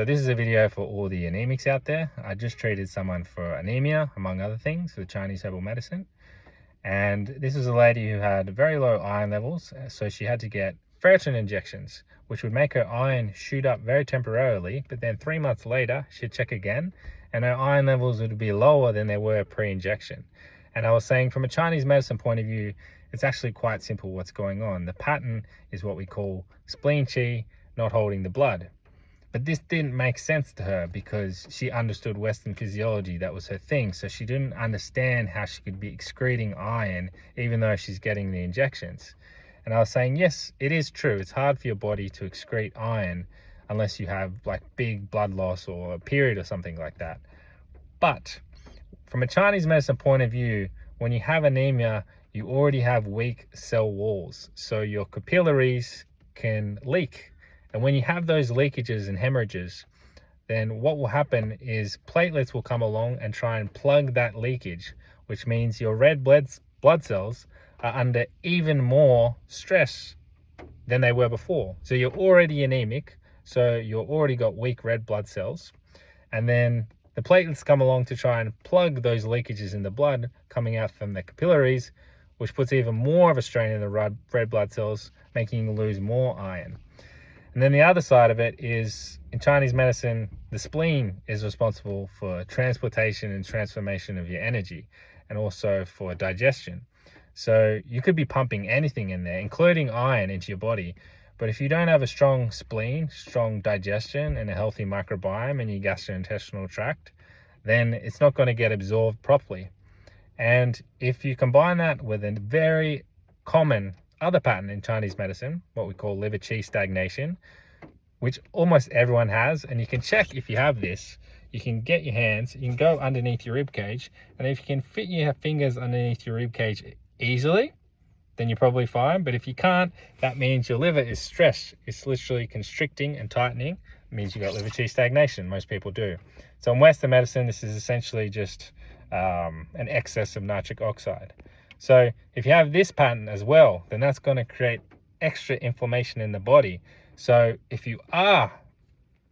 So this is a video for all the anemics out there. I just treated someone for anemia, among other things, with Chinese herbal medicine. And this is a lady who had very low iron levels, so she had to get ferritin injections, which would make her iron shoot up very temporarily, but then 3 months later, she'd check again, and her iron levels would be lower than they were pre-injection. And I was saying, from a Chinese medicine point of view, it's actually quite simple what's going on. The pattern is what we call spleen qi, not holding the blood. But this didn't make sense to her because she understood Western physiology. That was her thing. So she didn't understand how she could be excreting iron even though she's getting the injections. And I was saying, yes, it is true. It's hard for your body to excrete iron unless you have like big blood loss or a period or something like that. But from a Chinese medicine point of view, when you have anemia, you already have weak cell walls. So your capillaries can leak. And when you have those leakages and hemorrhages, then what will happen is platelets will come along and try and plug that leakage, which means your red blood cells are under even more stress than they were before. So you're already anemic, so you've already got weak red blood cells. And then the platelets come along to try and plug those leakages in the blood coming out from the capillaries, which puts even more of a strain in the red blood cells, making you lose more iron. And then the other side of it is, in Chinese medicine, the spleen is responsible for transportation and transformation of your energy, and also for digestion. So you could be pumping anything in there, including iron, into your body. But if you don't have a strong spleen, strong digestion, and a healthy microbiome in your gastrointestinal tract, then it's not going to get absorbed properly. And if you combine that with a very common other pattern in Chinese medicine, what we call liver qi stagnation, which almost everyone has, and you can check if you have this. You can get your hands, you can go underneath your rib cage, and if you can fit your fingers underneath your rib cage easily, then you're probably fine. But if you can't, that means your liver is stressed. It's literally constricting and tightening. It means you got liver qi stagnation. Most people do. So in Western medicine, this is essentially just an excess of nitric oxide. So if you have this pattern as well, then that's going to create extra inflammation in the body. So if you are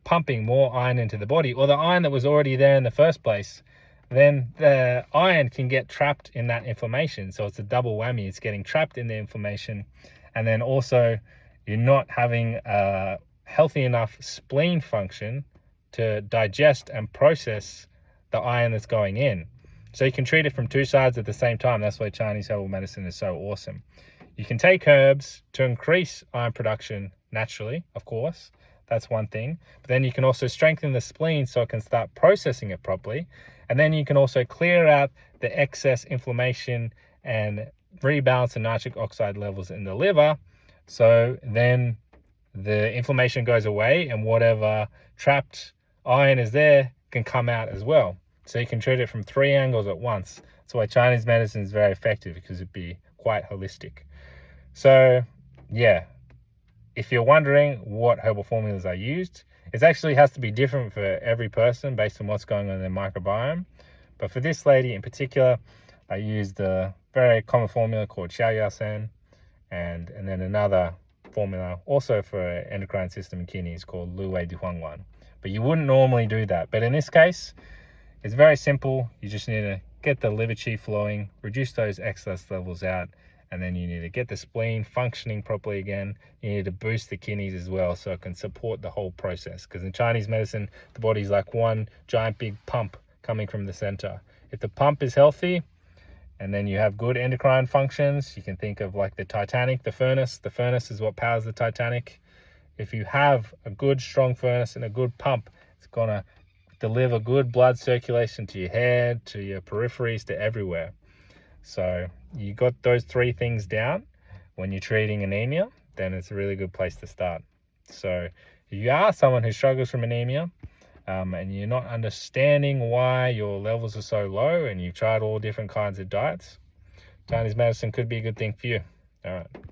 pumping more iron into the body, or the iron that was already there in the first place, then the iron can get trapped in that inflammation. So it's a double whammy. It's getting trapped in the inflammation. And then also you're not having a healthy enough spleen function to digest and process the iron that's going in. So you can treat it from two sides at the same time. That's why Chinese herbal medicine is so awesome. You can take herbs to increase iron production naturally, of course. That's one thing. But then you can also strengthen the spleen so it can start processing it properly. And then you can also clear out the excess inflammation and rebalance the nitric oxide levels in the liver. So then the inflammation goes away and whatever trapped iron is there can come out as well. So you can treat it from three angles at once. That's why Chinese medicine is very effective, because it'd be quite holistic. So yeah, if you're wondering what herbal formulas I used, it actually has to be different for every person based on what's going on in their microbiome. But for this lady in particular, I used a very common formula called Xiaoyasen, and then another formula also for endocrine system and kidneys called Lu Wei Du Huangwan. But you wouldn't normally do that. But in this case, it's very simple. You just need to get the liver qi flowing, reduce those excess levels out, and then you need to get the spleen functioning properly again. You need to boost the kidneys as well so it can support the whole process. Because in Chinese medicine, the body's like one giant big pump coming from the center. If the pump is healthy, and then you have good endocrine functions, you can think of like the Titanic, the furnace. The furnace is what powers the Titanic. If you have a good strong furnace and a good pump, it's gonna deliver good blood circulation to your head, to your peripheries, to everywhere. So you got those three things down when you're treating anemia, then it's a really good place to start. So if you are someone who struggles from anemia, and you're not understanding why your levels are so low, and you've tried all different kinds of diets, Chinese medicine could be a good thing for you. All right.